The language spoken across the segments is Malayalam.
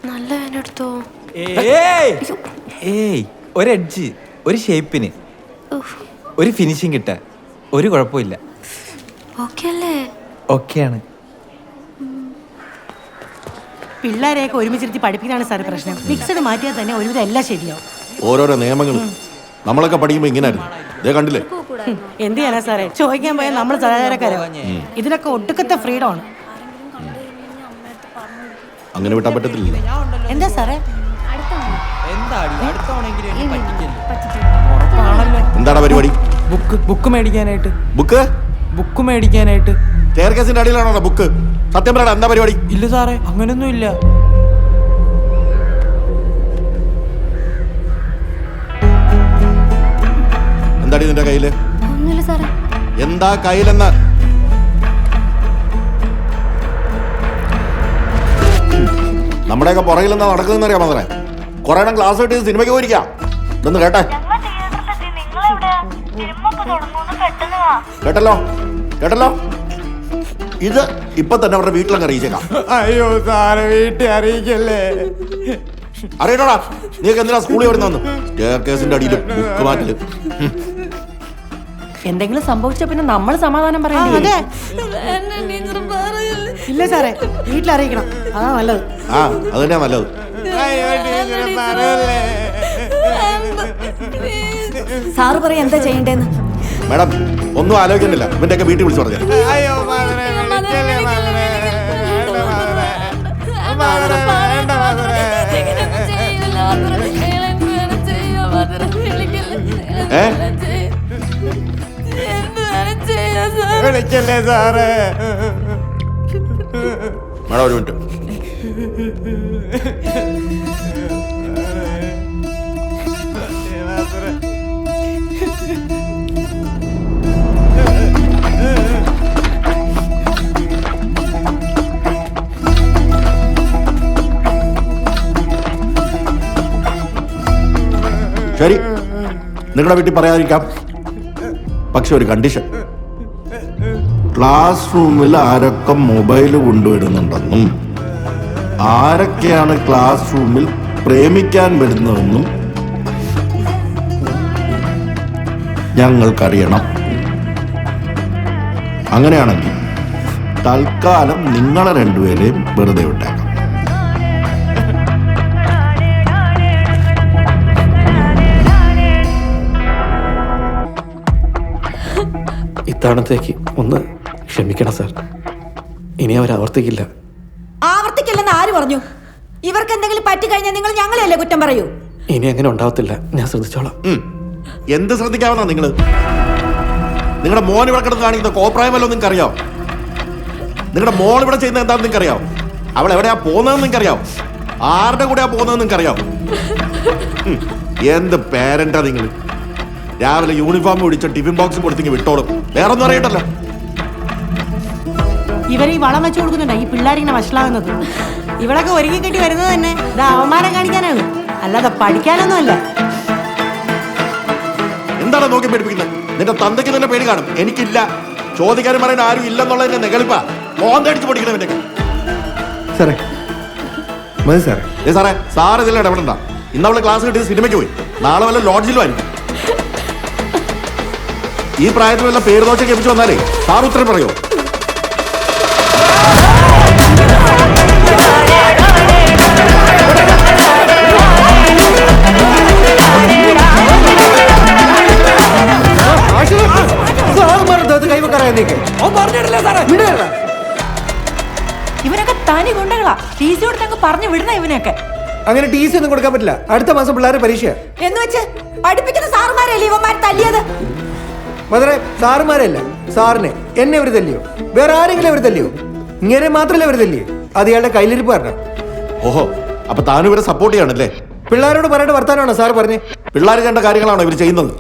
നല്ല വേനെടുത്തോ. ഒരു എഡ്ജ്, ഒരു ഷേപ്പിന്, ഒരു ഫിനിഷിങ് കിട്ടാൻ ഒരു കുഴപ്പമില്ല. ഓക്കെയാണ്. പിള്ളേരെയൊക്കെ ഒരുമിച്ചിരുത്തി പഠിപ്പിക്കാനാണ് സാറ് പ്രശ്നം. മിക്സഡ് മാറ്റിയാൽ തന്നെ ഒരുവിധം എല്ലാം ശരിയാവും. ഓരോരോ നിയമങ്ങൾ നമ്മളൊക്കെ പഠിക്കുമ്പോ ഇങ്ങനായിരുന്നു. ഇതേ കണ്ടില്ലേ? എന്ത് ചെയ്യാനാ സാറേ, ചോദിക്കാൻ പോയാൽ നമ്മൾ സദാചാരക്കാരോ? ഇതിനൊക്കെ ഒട്ടുക്കത്തെ ഫ്രീഡം ആണ്. അങ്ങനെ വിട്ടാൻ പറ്റത്തില്ല. എന്താ സാറേ? എന്താണ് പരിപാടി? ബുക്ക് മേടിക്കാനായിട്ട്. ബുക്ക് മേടിക്കാനായിട്ട്. സ്റ്റെയർ കേസിന്റെ അടിയിലാണോ ബുക്ക്? സത്യം പറയടാ, എന്താ പരിപാടി? ഇല്ല സാറേ, അങ്ങനൊന്നും ഇല്ല. എന്താടി നിന്റെ കയ്യില്? ഒന്നുമില്ല സാറേ. എന്താ കയ്യിലെന്ന്? നമ്മുടെയൊക്കെ പുറകിലെന്താ നടക്കുന്നതെന്ന് അറിയാമോ സാറേ? കുറെ എണ്ണം ക്ലാസ് കിട്ടി സിനിമയ്ക്ക് പോയിരിക്കാം. ഇതൊന്ന് കേട്ടെ. കേട്ടല്ലോ കേട്ടല്ലോ. ഇത് ഇപ്പൊ തന്നെ അവരുടെ വീട്ടിലങ്ങ് അറിയിച്ചേക്കാം. അയ്യോ സാറേ, വീട്ടിൽ അറിയിക്കല്ലേ. അറിയണോടാ, നീക്ക് എന്തിനാ സ്കൂളിൽ വരുന്ന സ്റ്റെയർ കേസിന്റെ അടിയിൽ ബുക്ക് മാറ്റല്? എന്തെങ്കിലും സംഭവിച്ച പിന്നെ നമ്മൾ സമാധാനം പറയണ്ടേ? ഇല്ല സാറേ, വീട്ടിലറിയിക്കണം, അതാ നല്ലത്. ആ, അത് തന്നെയാ നല്ലത്. സാറ് പറയാ എന്താ ചെയ്യണ്ടേന്ന്. മാഡം ഒന്നും ആലോചിക്കുന്നില്ല, ഇവന്റെയൊക്കെ വീട്ടിൽ വിളിച്ചു പറഞ്ഞു. മാഡം ഒരു മിനിറ്റ്. ശരി, നിങ്ങളുടെ വീട്ടിൽ പറയാതിരിക്കാം. പക്ഷെ ഒരു കണ്ടീഷൻ. ക്ലാസ് റൂമിൽ ആരൊക്കെ മൊബൈൽ കൊണ്ടുവരുന്നുണ്ടെന്നും ആരൊക്കെയാണ് ക്ലാസ് റൂമിൽ പ്രേമിക്കാൻ വരുന്നതെന്നും ഞങ്ങൾക്കറിയണം. അങ്ങനെയാണെങ്കിൽ തൽക്കാലം നിങ്ങളെ രണ്ടുപേരെയും വെറുതെ വിട്ടേക്കാം. ഇത്തവണത്തേക്ക് ഒന്ന് ക്ഷമിക്കണം സാർ. ഇനി അവർ ആവർത്തിക്കില്ല. ആവർത്തിക്കില്ലെന്ന് ആര് പറഞ്ഞു? ഇവർക്ക് എന്തെങ്കിലും പറ്റിക്കഴിഞ്ഞാൽ നിങ്ങൾ ഞങ്ങളെയല്ലേ കുറ്റം പറയൂ? ഇനി അങ്ങനെ ഉണ്ടാവത്തില്ല, ഞാൻ ശ്രദ്ധിച്ചോളാം. എന്ത് ശ്രദ്ധിക്കാവുന്ന നിങ്ങളുടെ മോൻ ഇവിടെ കിടന്ന് കാണിക്കുന്ന കോപ്രായമല്ലോ നിങ്ങൾക്ക് അറിയാം? നിങ്ങളുടെ മോൾ ഇവിടെ ചെയ്യുന്നത് എന്താണെന്ന് നിങ്ങൾക്ക് അറിയാം? അവൾ എവിടെയാ പോകുന്നതെന്ന് നിങ്ങൾക്ക് അറിയാം? ആരുടെ കൂടെയാ പോകുന്നതെന്ന് നിങ്ങൾക്ക് അറിയാം? എന്ത് പേരന്റാ നിങ്ങൾ? രാവിലെ യൂണിഫോം പിടിച്ച ടിഫിൻ ബോക്സ് കൊടുത്തെങ്കിൽ വിട്ടോളും, വേറെ ഒന്നും അറിയട്ടല്ലോ. ഇവരെ ഈ വളം വെച്ചു കൊടുക്കുന്നുണ്ടോ ഈ പിള്ളേരിങ്ങനെ വഷളാകുന്നത്? ഇവളൊക്കെ ഒരുങ്ങി കെട്ടി വരുന്നത് തന്നെ ഇത് അവമാനം കാണിക്കാനാണ്, അല്ലാതെ പഠിക്കാനൊന്നും അല്ല. എന്താണ് നോക്കി പേടിപ്പിക്കുന്നത്? നിന്റെ തന്തയ്ക്ക് തന്നെ പേടി കാണും, എനിക്കില്ല. ചോദിക്കാനും പറയാൻ ആരും ഇല്ലെന്നുള്ളതിന്റെ നെകളിപ്പാ മോന്തടിച്ച് പൊടിക്കണവന്റെ. സാറേ മതി സാറേ. സാറേ, സാർ ഇതിൽ ഇടപെടണ്ട. ഇന്നവള് ക്ലാസ് കിട്ടിയത് സിനിമയ്ക്ക് പോയി, നാളെ വല്ല ലോഡ്ജിലും ആയിരിക്കും. ഈ പ്രായത്തിൽ വല്ല പേര് ദോഷം കേൾപ്പിച്ചു വന്നാലേ സാർ ഉത്തരം പറയോ? ഇവനൊക്കെ തനി കൊണ്ടകളാ. ടി സി കൊടുത്തങ്ങ് പറഞ്ഞു വിടണ ഇവനൊക്കെ. അങ്ങനെ ടി സി ഒന്നും കൊടുക്കാൻ പറ്റില്ല, അടുത്ത മാസം പിള്ളേരെ പരീക്ഷ. എന്ന് വെച്ച് പഠിപ്പിക്കുന്ന സാറുമാരല്ലേ ഇവന്മാർ തല്ലിയത്? മധുരെ, സാറുമാരല്ല, സാറിനെ എന്നെ അവർ തല്ലിയോ? വേറെ ആരെങ്കിലും അവർ തല്ലിയോ? ഇങ്ങനെ മാത്രമല്ലേ അവർ തല്ലിയോ? അത് ഇയാളുടെ കയ്യിലിരിപ്പ് കാരണം. ഓഹോ, അപ്പൊ താനും ഇവരെ സപ്പോർട്ട് ചെയ്യണല്ലേ? പിള്ളേരോട് പറയേണ്ട വർത്താനമാണോ സാർ പറഞ്ഞേ? പിള്ളേർ കണ്ട കാര്യങ്ങളാണോ ഇവർ ചെയ്യുന്നത്?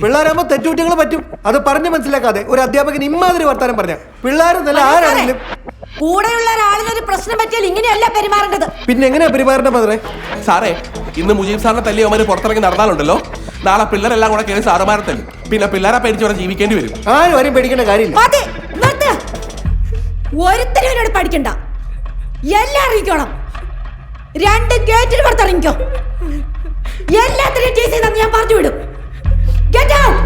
പിള്ളേരാകുമ്പോ തെറ്റുകുറ്റങ്ങൾ പറ്റും, അത് പറഞ്ഞ് മനസ്സിലാക്കാതെ ഒരു അധ്യാപകൻ ഇമ്മാതിരി വർത്താനം പറഞ്ഞ പിള്ളേരെന്നല്ല ആരാണെങ്കിലും. കൂടെയുള്ള ഒരാളിനൊരു പ്രശ്നം പറ്റിയാൽ ഇങ്ങനെയല്ല പെരുമാറേണ്ടത്. പിന്നെ എങ്ങനെയാ പെരുമാറേണ്ട മധുരെ? സാറേ, ഇന്ന് മുജീബ് സാറിനെ തല്ലി അവന്മാര് പുറത്തിറങ്ങി നടന്നാലുണ്ടല്ലോ, നാളെ പിള്ളേരെല്ലാം കൂടെ കയറി സാറുമാരെ തല്ലും. പിന്നെ പിള്ളേരെ പേടിച്ച് ഇവിടെ ജീവിക്കേണ്ടി വരും. ആരും പേടിക്കേണ്ട കാര്യമില്ല. ഒരുത്തരും പഠിക്കണ്ട, എല്ലാം അറിയിക്കണം. രണ്ടും ഗേറ്റിന് പുറത്തിറങ്ങിക്കോ. എല്ലാത്തിനും ടീസ് ചെയ്താൽ ഞാൻ പറഞ്ഞു വിടും. Get out!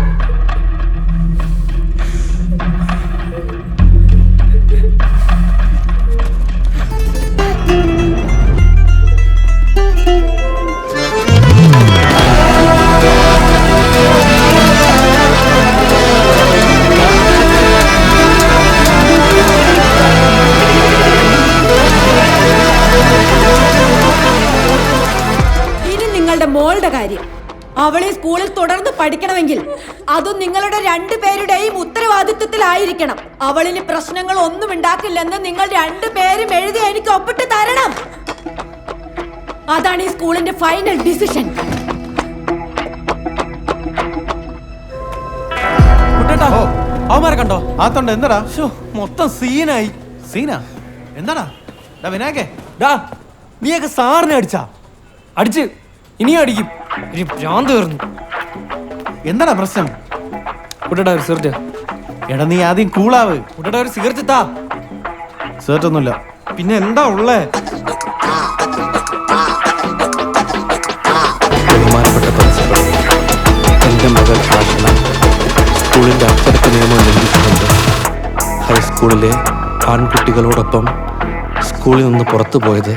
ഇനി നിങ്ങളുടെ മോളുടെ കാര്യം. അവളെ സ്കൂളിൽ തുടർന്ന് പഠിക്കണമെങ്കിൽ അതും നിങ്ങളുടെ രണ്ടുപേരുടെയും ഉത്തരവാദിത്വത്തിലായിരിക്കണം. അവളിന് പ്രശ്നങ്ങൾ ഒന്നും ഉണ്ടാക്കില്ലെന്ന് നിങ്ങൾ രണ്ടുപേരും എഴുതി എനിക്ക് ഒപ്പിട്ട് തരണം. അതാണ് ഈ സ്കൂളിന്റെ ഫൈനൽ ഡിസിഷൻ. അവന്മാരെ കണ്ടോ? ആത്തോണ്ട് എന്താടാ മൊത്തം സീനായി. സീനാ എന്താടാ? വിനായകേ നീയൊക്കെ സാറിനെ അടിച്ചാ? അടിച്ച് ഇനിയും അടിക്കും. ഭ്രാന്ത് തീർന്നു. എന്താടാ പ്രശ്നം? കുട്ടേട്ടാ ഒരു സിഗരറ്റ്. എടാ നീ ആദ്യം കൂളാവ്. കുട്ടേട്ടാ ഒരു സിഗരറ്റ് താ. സിഗരറ്റ് ഒന്നുമില്ല. പിന്നെ എന്താ ഉള്ളേ? ബഹുമാനപ്പെട്ട പ്രിൻസിപ്പൽ, എൻ്റെ മകൾ ആഷ്ന സ്കൂളിൻ്റെ അച്ചടക്ക നിയമം ലംഘിച്ചുകൊണ്ട് ഹൈസ്കൂളിലെ ആൺകുട്ടികളോടൊപ്പം സ്കൂളിൽ നിന്ന് പുറത്തു പോയത്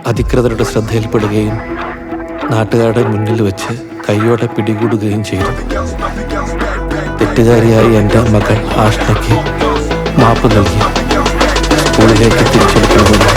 അധികൃതരുടെ ശ്രദ്ധയിൽപ്പെടുകയും നാട്ടുകാരുടെ മുന്നിൽ വെച്ച് കൈയോടെ പിടികൂടുകയും ചെയ്തു. തെറ്റുകാരിയായി എൻ്റെ മകൾ ആഷ്നയ്ക്ക് മാപ്പ് നൽകി സ്കൂളിലേക്ക് തിരിച്ചെടുക്കണമെന്ന്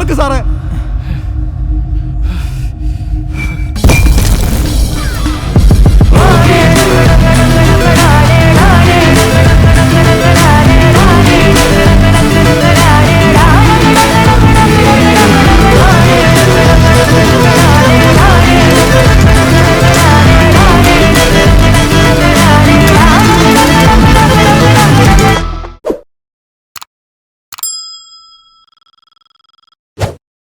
തീർക്ക് സാറേ.